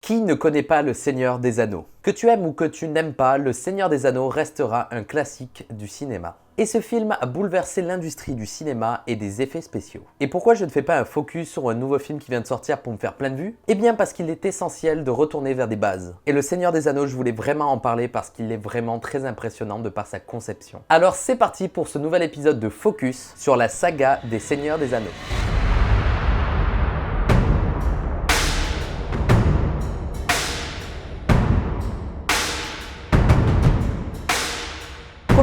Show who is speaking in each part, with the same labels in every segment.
Speaker 1: Qui ne connaît pas Le Seigneur des Anneaux? Que tu aimes ou que tu n'aimes pas, Le Seigneur des Anneaux restera un classique du cinéma. Et ce film a bouleversé l'industrie du cinéma et des effets spéciaux. Et pourquoi je ne fais pas un focus sur un nouveau film qui vient de sortir pour me faire plein de vues? Eh bien parce qu'il est essentiel de retourner vers des bases. Et Le Seigneur des Anneaux, je voulais vraiment en parler parce qu'il est vraiment très impressionnant de par sa conception. Alors c'est parti pour ce nouvel épisode de Focus sur la saga des Seigneurs des Anneaux.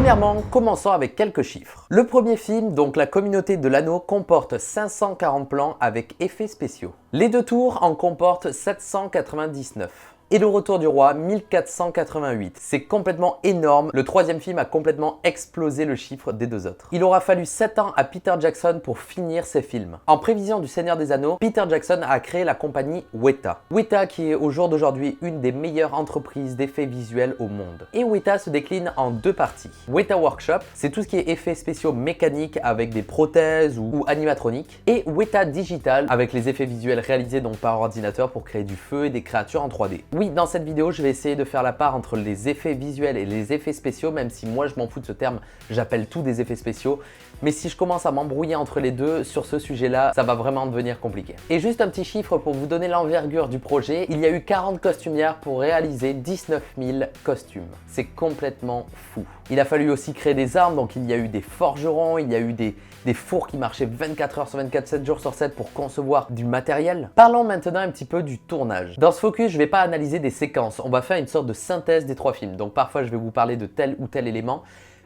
Speaker 1: Premièrement, commençons avec quelques chiffres. Le premier film, donc La Communauté de l'Anneau, comporte 540 plans avec effets spéciaux. Les deux tours en comportent 799. Et Le Retour du Roi, 1488. C'est complètement énorme. Le troisième film a complètement explosé le chiffre des deux autres. Il aura fallu 7 ans à Peter Jackson pour finir ses films. En prévision du Seigneur des Anneaux, Peter Jackson a créé la compagnie Weta. Weta qui est au jour d'aujourd'hui une des meilleures entreprises d'effets visuels au monde. Et Weta se décline en deux parties. Weta Workshop, c'est tout ce qui est effets spéciaux mécaniques avec des prothèses ou animatroniques. Et Weta Digital avec les effets visuels réalisés donc par ordinateur pour créer du feu et des créatures en 3D. Oui, dans cette vidéo, je vais essayer de faire la part entre les effets visuels et les effets spéciaux, même si moi je m'en fous de ce terme, j'appelle tout des effets spéciaux. Mais si je commence à m'embrouiller entre les deux sur ce sujet-là, ça va vraiment devenir compliqué. Et juste un petit chiffre pour vous donner l'envergure du projet, il y a eu 40 costumières pour réaliser 19 000 costumes. C'est complètement fou. Il a fallu aussi créer des armes, donc il y a eu des forgerons, il y a eu des fours qui marchaient 24 heures sur 24, 7 jours sur 7 pour concevoir du matériel. Parlons maintenant un petit peu du tournage. Dans ce focus, je ne vais pas analyser des séquences, on va faire une sorte de synthèse des trois films. Donc parfois, je vais vous parler de tel ou tel élément.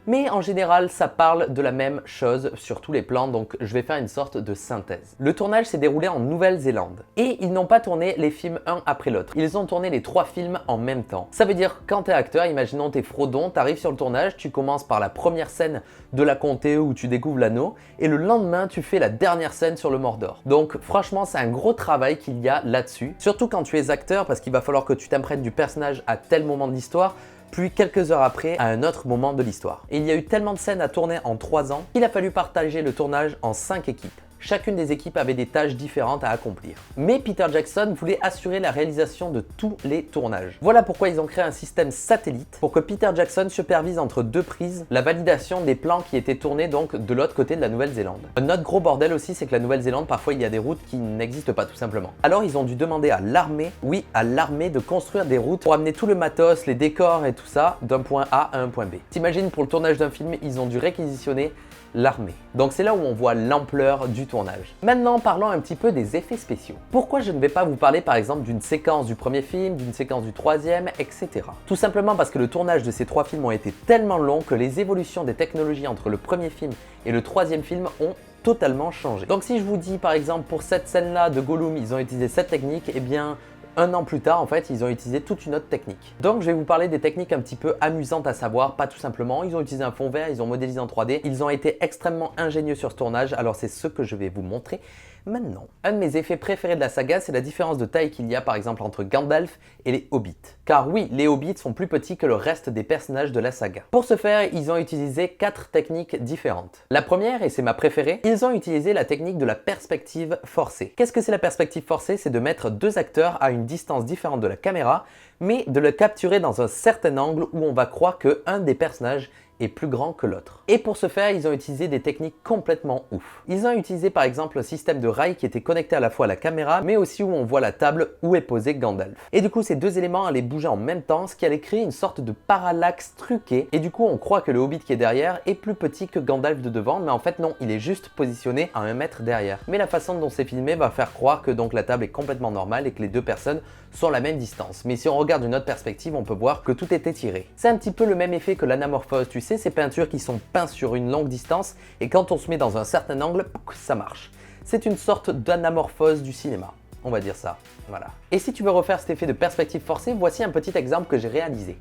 Speaker 1: Mais en général, ça parle de la même chose sur tous les plans, donc je vais faire une sorte de synthèse. Le tournage s'est déroulé en Nouvelle-Zélande et ils n'ont pas tourné les films un après l'autre. Ils ont tourné les trois films en même temps. Ça veut dire quand t'es acteur, imaginons t'es Frodon, t'arrives sur le tournage, tu commences par la première scène de la comté où tu découvres l'anneau et le lendemain tu fais la dernière scène sur le Mordor. Donc franchement, c'est un gros travail qu'il y a là-dessus, surtout quand tu es acteur parce qu'il va falloir que tu t'imprègnes du personnage à tel moment de l'histoire, puis quelques heures après à un autre moment de l'histoire. Et il y a eu tellement de scènes à tourner en 3 ans qu'il a fallu partager le tournage en 5 équipes. Chacune des équipes avait des tâches différentes à accomplir. Mais Peter Jackson voulait assurer la réalisation de tous les tournages. Voilà pourquoi ils ont créé un système satellite pour que Peter Jackson supervise entre deux prises la validation des plans qui étaient tournés donc de l'autre côté de la Nouvelle-Zélande. Un autre gros bordel aussi, c'est que la Nouvelle-Zélande, parfois il y a des routes qui n'existent pas tout simplement. Alors ils ont dû demander à l'armée, oui à l'armée, de construire des routes pour amener tout le matos, les décors et tout ça d'un point A à un point B. T'imagines, pour le tournage d'un film, ils ont dû réquisitionner l'armée. Donc c'est là où on voit l'ampleur du tournage. Maintenant, parlons un petit peu des effets spéciaux. Pourquoi je ne vais pas vous parler par exemple d'une séquence du premier film, d'une séquence du troisième, etc. Tout simplement parce que le tournage de ces trois films ont été tellement long que les évolutions des technologies entre le premier film et le troisième film ont totalement changé. Donc si je vous dis par exemple pour cette scène-là de Gollum, ils ont utilisé cette technique, eh bien un an plus tard, en fait, ils ont utilisé toute une autre technique. Donc, je vais vous parler des techniques un petit peu amusantes à savoir, pas tout simplement. Ils ont utilisé un fond vert, ils ont modélisé en 3D. Ils ont été extrêmement ingénieux sur ce tournage, alors c'est ce que je vais vous montrer maintenant. Un de mes effets préférés de la saga, c'est la différence de taille qu'il y a par exemple entre Gandalf et les Hobbits. Car oui, les Hobbits sont plus petits que le reste des personnages de la saga. Pour ce faire, ils ont utilisé 4 techniques différentes. La première, et c'est ma préférée, ils ont utilisé la technique de la perspective forcée. Qu'est-ce que c'est la perspective forcée? C'est de mettre deux acteurs à une distance différente de la caméra, mais de le capturer dans un certain angle où on va croire qu'un des personnages est plus grand que l'autre. Et pour ce faire, ils ont utilisé des techniques complètement ouf. Ils ont utilisé par exemple un système de rails qui était connecté à la fois à la caméra, mais aussi où on voit la table où est posé Gandalf. Et du coup, ces deux éléments allaient bouger en même temps, ce qui allait créer une sorte de parallaxe truqué. Et du coup, on croit que le Hobbit qui est derrière est plus petit que Gandalf de devant, mais en fait non, il est juste positionné à 1 mètre derrière. Mais la façon dont c'est filmé va faire croire que donc la table est complètement normale et que les deux personnes sont à la même distance. Mais si on regarde d'une autre perspective, on peut voir que tout est étiré. C'est un petit peu le même effet que l'anamorphose, tu sais, ces peintures qui sont peintes sur une longue distance et quand on se met dans un certain angle, ça marche. C'est une sorte d'anamorphose du cinéma, on va dire ça, voilà. Et si tu veux refaire cet effet de perspective forcée, voici un petit exemple que j'ai réalisé.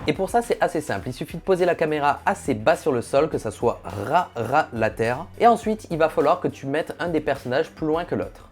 Speaker 1: Et pour ça, c'est assez simple. Il suffit de poser la caméra assez bas sur le sol, que ça soit ras la terre. Et ensuite, il va falloir que tu mettes un des personnages plus loin que l'autre.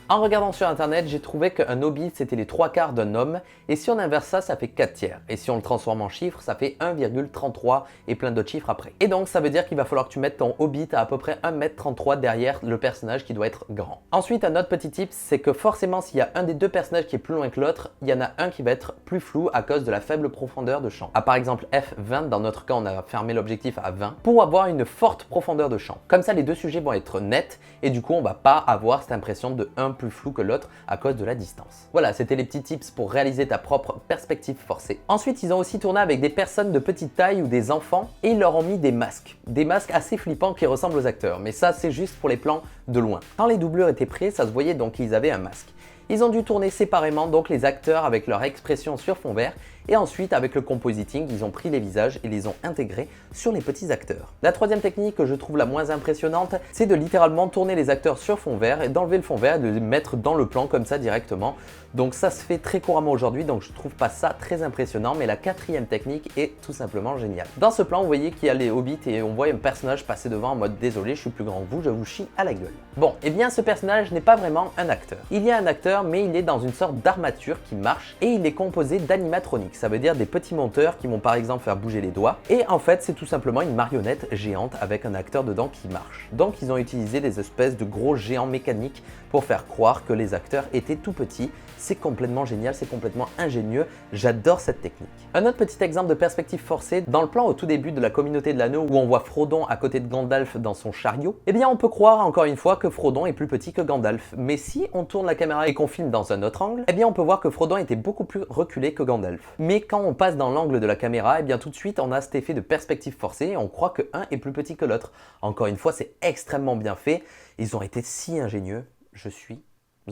Speaker 1: En regardant sur internet, j'ai trouvé qu'un hobbit c'était les 3/4 d'un homme, et si on inverse ça, ça fait 4 tiers. Et si on le transforme en chiffres, ça fait 1,33 et plein d'autres chiffres après. Et donc ça veut dire qu'il va falloir que tu mettes ton hobbit à peu près 1,33 m derrière le personnage qui doit être grand. Ensuite, un autre petit tip, c'est que forcément s'il y a un des deux personnages qui est plus loin que l'autre, il y en a un qui va être plus flou à cause de la faible profondeur de champ. Par exemple F20, dans notre cas on a fermé l'objectif à 20 pour avoir une forte profondeur de champ. Comme ça les deux sujets vont être nets et du coup on va pas avoir cette impression de un plus flou que l'autre à cause de la distance. Voilà, c'était les petits tips pour réaliser ta propre perspective forcée. Ensuite, ils ont aussi tourné avec des personnes de petite taille ou des enfants et ils leur ont mis des masques. Des masques assez flippants qui ressemblent aux acteurs, mais ça c'est juste pour les plans de loin. Quand les doubleurs étaient prêts, ça se voyait donc qu'ils avaient un masque. Ils ont dû tourner séparément donc les acteurs avec leur expression sur fond vert et ensuite avec le compositing, ils ont pris les visages et les ont intégrés sur les petits acteurs. La troisième technique que je trouve la moins impressionnante, c'est de littéralement tourner les acteurs sur fond vert et d'enlever le fond vert et de les mettre dans le plan comme ça directement. Donc ça se fait très couramment aujourd'hui, donc je trouve pas ça très impressionnant, mais la quatrième technique est tout simplement géniale. Dans ce plan, vous voyez qu'il y a les hobbits et on voit un personnage passer devant en mode désolé, je suis plus grand que vous, je vous chie à la gueule. Bon, et bien ce personnage n'est pas vraiment un acteur. Il y a un acteur, mais il est dans une sorte d'armature qui marche et il est composé d'animatroniques. Ça veut dire des petits monteurs qui vont par exemple faire bouger les doigts. Et en fait, c'est tout simplement une marionnette géante avec un acteur dedans qui marche. Donc ils ont utilisé des espèces de gros géants mécaniques pour faire croire que les acteurs étaient tout petits. C'est complètement génial, c'est complètement ingénieux, j'adore cette technique. Un autre petit exemple de perspective forcée, dans le plan au tout début de la communauté de l'anneau où on voit Frodon à côté de Gandalf dans son chariot, eh bien on peut croire encore une fois que Frodon est plus petit que Gandalf. Mais si on tourne la caméra et qu'on filme dans un autre angle, eh bien on peut voir que Frodon était beaucoup plus reculé que Gandalf. Mais quand on passe dans l'angle de la caméra, eh bien tout de suite on a cet effet de perspective forcée et on croit que un est plus petit que l'autre. Encore une fois, c'est extrêmement bien fait, ils ont été si ingénieux, je suis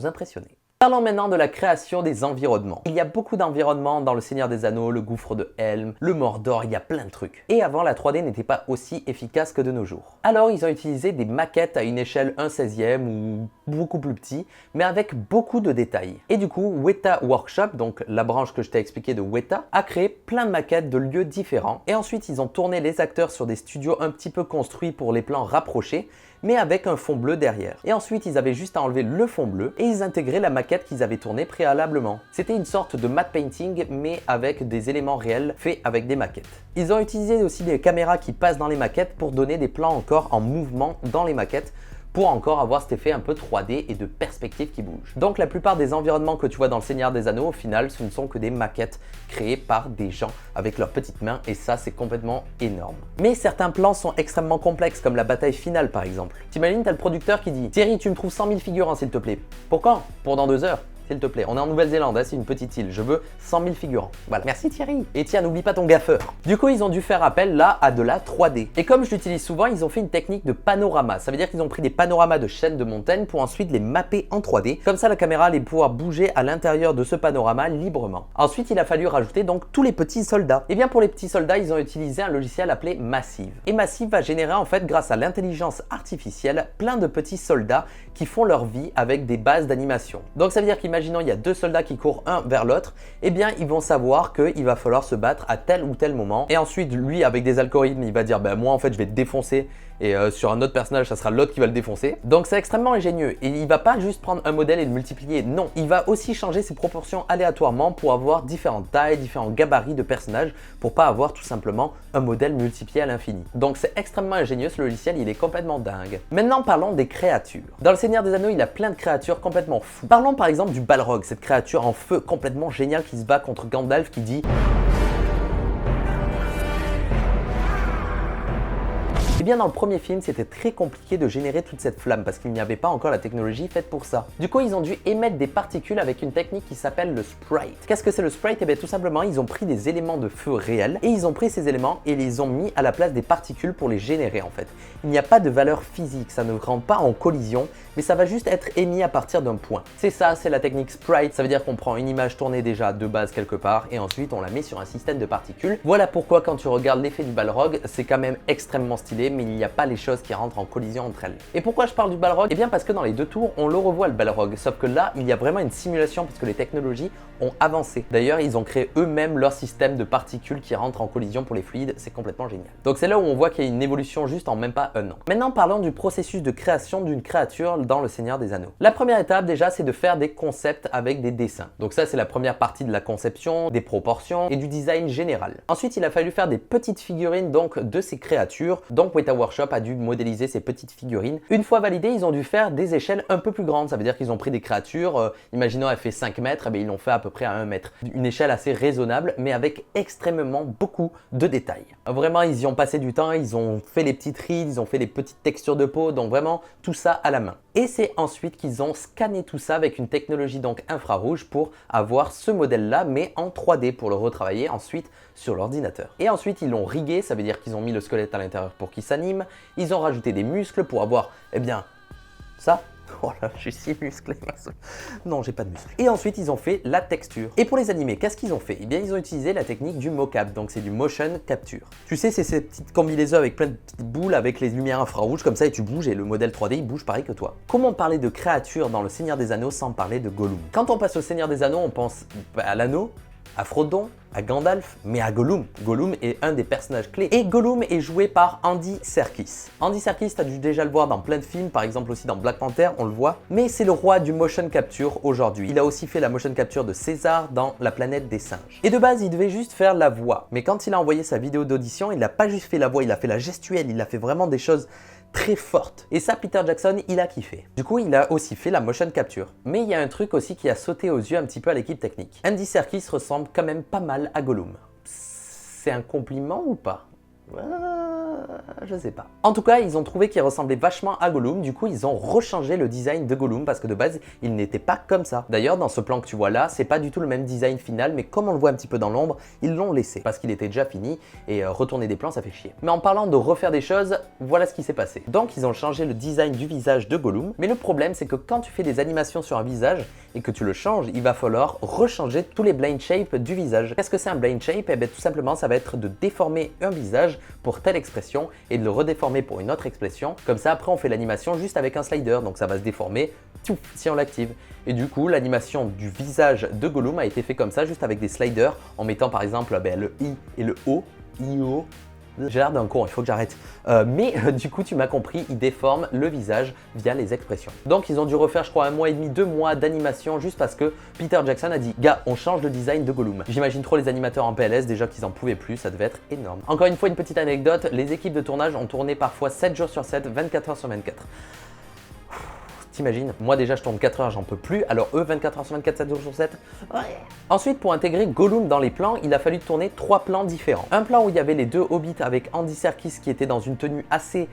Speaker 1: impressionné. Parlons maintenant de la création des environnements. Il y a beaucoup d'environnements dans le Seigneur des Anneaux, le gouffre de Helm, le Mordor, il y a plein de trucs. Et avant, la 3D n'était pas aussi efficace que de nos jours. Alors, ils ont utilisé des maquettes à une échelle 1/16e ou beaucoup plus petit, mais avec beaucoup de détails. Et du coup, Weta Workshop, donc la branche que je t'ai expliqué de Weta, a créé plein de maquettes de lieux différents. Et ensuite, ils ont tourné les acteurs sur des studios un petit peu construits pour les plans rapprochés, mais avec un fond bleu derrière. Et ensuite, ils avaient juste à enlever le fond bleu et ils intégraient la maquette qu'ils avaient tournée préalablement. C'était une sorte de matte painting, mais avec des éléments réels faits avec des maquettes. Ils ont utilisé aussi des caméras qui passent dans les maquettes pour donner des plans encore en mouvement dans les maquettes, pour encore avoir cet effet un peu 3D et de perspective qui bouge. Donc la plupart des environnements que tu vois dans le Seigneur des Anneaux, au final, ce ne sont que des maquettes créées par des gens avec leurs petites mains et ça, c'est complètement énorme. Mais certains plans sont extrêmement complexes, comme la bataille finale par exemple. T'imagines, t'as le producteur qui dit « Thierry, tu me trouves 100 000 figurants s'il te plaît. » Pour quand? Pour dans 2 heures. S'il te plaît, on est en Nouvelle-Zélande, hein, c'est une petite île, je veux 100 000 figurants. Voilà, merci Thierry. Et tiens, n'oublie pas ton gaffeur. Du coup, ils ont dû faire appel là à de la 3D. Et comme je l'utilise souvent, ils ont fait une technique de panorama. Ça veut dire qu'ils ont pris des panoramas de chaînes de montagnes pour ensuite les mapper en 3D. Comme ça, la caméra allait pouvoir bouger à l'intérieur de ce panorama librement. Ensuite, il a fallu rajouter donc tous les petits soldats. Et bien pour les petits soldats, ils ont utilisé un logiciel appelé Massive. Et Massive va générer en fait, grâce à l'intelligence artificielle, plein de petits soldats qui font leur vie avec des bases d'animation. Donc ça veut dire qu'imaginons il y a 2 soldats qui courent un vers l'autre, eh bien ils vont savoir qu'il va falloir se battre à tel ou tel moment. Et ensuite lui avec des algorithmes il va dire ben moi en fait je vais te défoncer et sur un autre personnage ça sera l'autre qui va le défoncer. Donc c'est extrêmement ingénieux et il va pas juste prendre un modèle et le multiplier, non, il va aussi changer ses proportions aléatoirement pour avoir différentes tailles, différents gabarits de personnages pour pas avoir tout simplement un modèle multiplié à l'infini. Donc c'est extrêmement ingénieux ce logiciel, il est complètement dingue. Maintenant parlons des créatures. Dans le Seigneur des Anneaux il a plein de créatures complètement fous. Parlons par exemple du Balrog, cette créature en feu complètement géniale qui se bat contre Gandalf qui dit Eh bien dans le premier film, c'était très compliqué de générer toute cette flamme parce qu'il n'y avait pas encore la technologie faite pour ça. Du coup, ils ont dû émettre des particules avec une technique qui s'appelle le sprite. Qu'est-ce que c'est le sprite? Eh bien tout simplement, ils ont pris des éléments de feu réels et ils ont pris ces éléments et les ont mis à la place des particules pour les générer en fait. Il n'y a pas de valeur physique, ça ne rentre pas en collision, mais ça va juste être émis à partir d'un point. C'est ça, c'est la technique sprite, ça veut dire qu'on prend une image tournée déjà de base quelque part et ensuite on la met sur un système de particules. Voilà pourquoi quand tu regardes l'effet du Balrog, c'est quand même extrêmement stylé, mais il n'y a pas les choses qui rentrent en collision entre elles. Et pourquoi je parle du Balrog? Eh bien parce que dans les deux tours, on le revoit le Balrog, sauf que là, il y a vraiment une simulation parce que les technologies ont avancé. D'ailleurs, ils ont créé eux-mêmes leur système de particules qui rentrent en collision pour les fluides, c'est complètement génial. Donc c'est là où on voit qu'il y a une évolution juste en même pas un an. Maintenant, parlons du processus de création d'une créature dans le Seigneur des Anneaux. La première étape déjà, c'est de faire des concepts avec des dessins. Donc ça, c'est la première partie de la conception, des proportions et du design général. Ensuite, il a fallu faire des petites figurines donc de ces créatures. Donc Weta Workshop a dû modéliser ces petites figurines. Une fois validées, ils ont dû faire des échelles un peu plus grandes. Ça veut dire qu'ils ont pris des créatures, imaginons elle fait 5 mètres, ils l'ont fait à peu près à 1 mètre. Une échelle assez raisonnable, mais avec extrêmement beaucoup de détails. Vraiment, ils y ont passé du temps, ils ont fait les petites rides, ils ont fait les petites textures de peau, donc vraiment tout ça à la main. Et c'est ensuite qu'ils ont scanné tout ça avec une technologie donc infrarouge pour avoir ce modèle-là, mais en 3D pour le retravailler ensuite sur l'ordinateur. Et ensuite, ils l'ont rigué, ça veut dire qu'ils ont mis le squelette à l'intérieur pour qu'il s'anime. Ils ont rajouté des muscles pour avoir, eh bien, ça. Oh là, je suis si musclé. Non, j'ai pas de muscles. Et ensuite, ils ont fait la texture. Et pour les animer, qu'est-ce qu'ils ont fait? Eh bien, ils ont utilisé la technique du mocap, donc c'est du motion capture. Tu sais, c'est ces petites combinaisons avec plein de petites boules avec les lumières infrarouges comme ça et tu bouges et le modèle 3D il bouge pareil que toi. Comment parler de créature dans le Seigneur des Anneaux sans parler de Gollum? Quand on passe au Seigneur des Anneaux, on pense à l'anneau, à Frodon, à Gandalf, mais à Gollum. Gollum est un des personnages clés. Et Gollum est joué par Andy Serkis. Andy Serkis, tu as dû déjà le voir dans plein de films, par exemple aussi dans Black Panther, on le voit. Mais c'est le roi du motion capture aujourd'hui. Il a aussi fait la motion capture de César dans La planète des singes. Et de base, il devait juste faire la voix. Mais quand il a envoyé sa vidéo d'audition, il n'a pas juste fait la voix, il a fait la gestuelle, il a fait vraiment des choses très forte. Et ça, Peter Jackson, il a kiffé. Du coup, il a aussi fait la motion capture. Mais il y a un truc aussi qui a sauté aux yeux un petit peu à l'équipe technique. Andy Serkis ressemble quand même pas mal à Gollum. C'est un compliment ou pas? Je sais pas. En tout cas, ils ont trouvé qu'il ressemblait vachement à Gollum, du coup ils ont rechangé le design de Gollum parce que de base, il n'était pas comme ça. D'ailleurs, dans ce plan que tu vois là, c'est pas du tout le même design final, mais comme on le voit un petit peu dans l'ombre, ils l'ont laissé parce qu'il était déjà fini et retourner des plans, ça fait chier. Mais en parlant de refaire des choses, voilà ce qui s'est passé. Donc ils ont changé le design du visage de Gollum, mais le problème c'est que quand tu fais des animations sur un visage et que tu le changes, il va falloir rechanger tous les blind shapes du visage. Qu'est-ce que c'est un blind shape? Eh bien tout simplement, ça va être de déformer un visage pour telle expression et de le redéformer pour une autre expression. Comme ça, après, on fait l'animation juste avec un slider. Donc ça va se déformer si on l'active. Et du coup, l'animation du visage de Gollum a été fait comme ça, juste avec des sliders, en mettant par exemple le I et le O. I-O. J'ai l'air d'un con, il faut que j'arrête. Du coup, tu m'as compris, ils déforment le visage via les expressions. Donc, ils ont dû refaire, je crois, 1 mois et demi, 2 mois d'animation juste parce que Peter Jackson a dit « Gars, on change le design de Gollum ». J'imagine trop les animateurs en PLS, déjà qu'ils en pouvaient plus, ça devait être énorme. Encore une fois, une petite anecdote, les équipes de tournage ont tourné parfois 7 jours sur 7, 24 heures sur 24. T'imagines? Moi déjà je tourne 4 heures, j'en peux plus, alors eux 24 heures sur 24, 7 jours sur 7. Ouais. Ensuite, pour intégrer Gollum dans les plans, il a fallu tourner 3 plans différents. Un plan où il y avait les 2 hobbits avec Andy Serkis qui était dans une tenue assez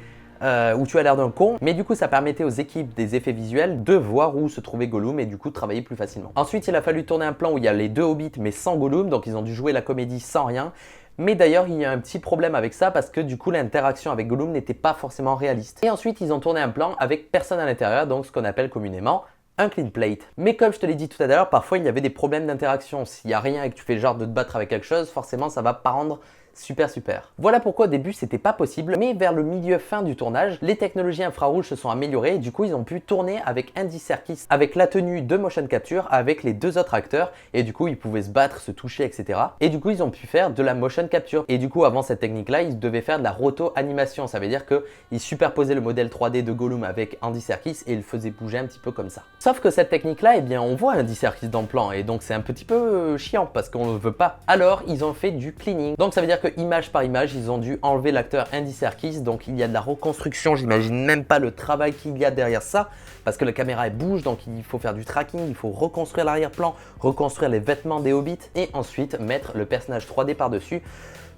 Speaker 1: où tu as l'air d'un con, mais du coup ça permettait aux équipes des effets visuels de voir où se trouvait Gollum et du coup de travailler plus facilement. Ensuite, il a fallu tourner un plan où il y a les 2 hobbits mais sans Gollum, donc ils ont dû jouer la comédie sans rien. Mais d'ailleurs, il y a un petit problème avec ça parce que du coup, l'interaction avec Gollum n'était pas forcément réaliste. Et ensuite, ils ont tourné un plan avec personne à l'intérieur, donc ce qu'on appelle communément un clean plate. Mais comme je te l'ai dit tout à l'heure, parfois il y avait des problèmes d'interaction. S'il n'y a rien et que tu fais genre de te battre avec quelque chose, forcément ça va pas rendre super. Voilà pourquoi au début c'était pas possible, mais vers le milieu fin du tournage, les technologies infrarouges se sont améliorées et du coup ils ont pu tourner avec Andy Serkis, avec la tenue de motion capture, avec les 2 autres acteurs et du coup ils pouvaient se battre, se toucher, etc. Et du coup ils ont pu faire de la motion capture. Et du coup avant cette technique là, ils devaient faire de la roto-animation, ça veut dire qu'ils superposaient le modèle 3D de Gollum avec Andy Serkis et ils le faisaient bouger un petit peu comme ça. Sauf que cette technique là, eh bien on voit Andy Serkis dans le plan et donc c'est un petit peu chiant parce qu'on ne veut pas. Alors ils ont fait du cleaning. Donc ça veut dire que image par image, ils ont dû enlever l'acteur Andy Serkis, donc il y a de la reconstruction, j'imagine même pas le travail qu'il y a derrière ça, parce que la caméra elle bouge, donc il faut faire du tracking, il faut reconstruire l'arrière-plan, reconstruire les vêtements des hobbits, et ensuite mettre le personnage 3D par-dessus.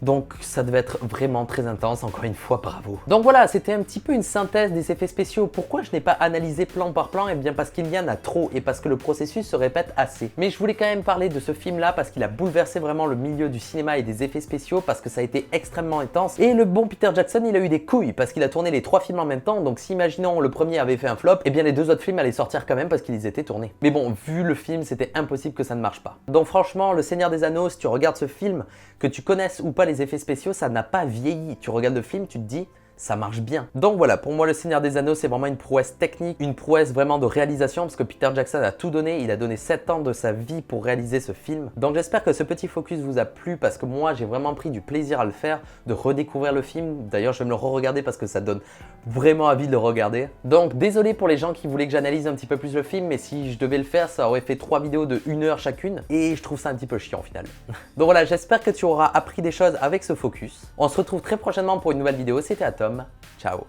Speaker 1: Donc ça devait être vraiment très intense, encore une fois, bravo. Donc voilà, c'était un petit peu une synthèse des effets spéciaux. Pourquoi je n'ai pas analysé plan par plan? Eh bien parce qu'il y en a trop et parce que le processus se répète assez. Mais je voulais quand même parler de ce film-là parce qu'il a bouleversé vraiment le milieu du cinéma et des effets spéciaux parce que ça a été extrêmement intense. Et le bon Peter Jackson, il a eu des couilles parce qu'il a tourné les 3 films en même temps. Donc si imaginons le premier avait fait un flop, eh bien les 2 autres films allaient sortir quand même parce qu'ils étaient tournés. Mais bon, vu le film, c'était impossible que ça ne marche pas. Donc franchement, Le Seigneur des Anneaux, si tu regardes ce film, que tu connaisses ou pas les effets spéciaux, ça n'a pas vieilli. Tu regardes le film, tu te dis, ça marche bien. Donc voilà, pour moi le Seigneur des Anneaux c'est vraiment une prouesse technique, une prouesse vraiment de réalisation parce que Peter Jackson a tout donné, il a donné 7 ans de sa vie pour réaliser ce film. Donc j'espère que ce petit focus vous a plu parce que moi j'ai vraiment pris du plaisir à le faire, de redécouvrir le film. D'ailleurs je vais me le re-regarder parce que ça donne vraiment envie de le regarder. Donc désolé pour les gens qui voulaient que j'analyse un petit peu plus le film, mais si je devais le faire ça aurait fait 3 vidéos de 1 heure chacune et je trouve ça un petit peu chiant au final. Donc voilà, j'espère que tu auras appris des choses avec ce focus. On se retrouve très prochainement pour une nouvelle vidéo, c'était Atom, ciao.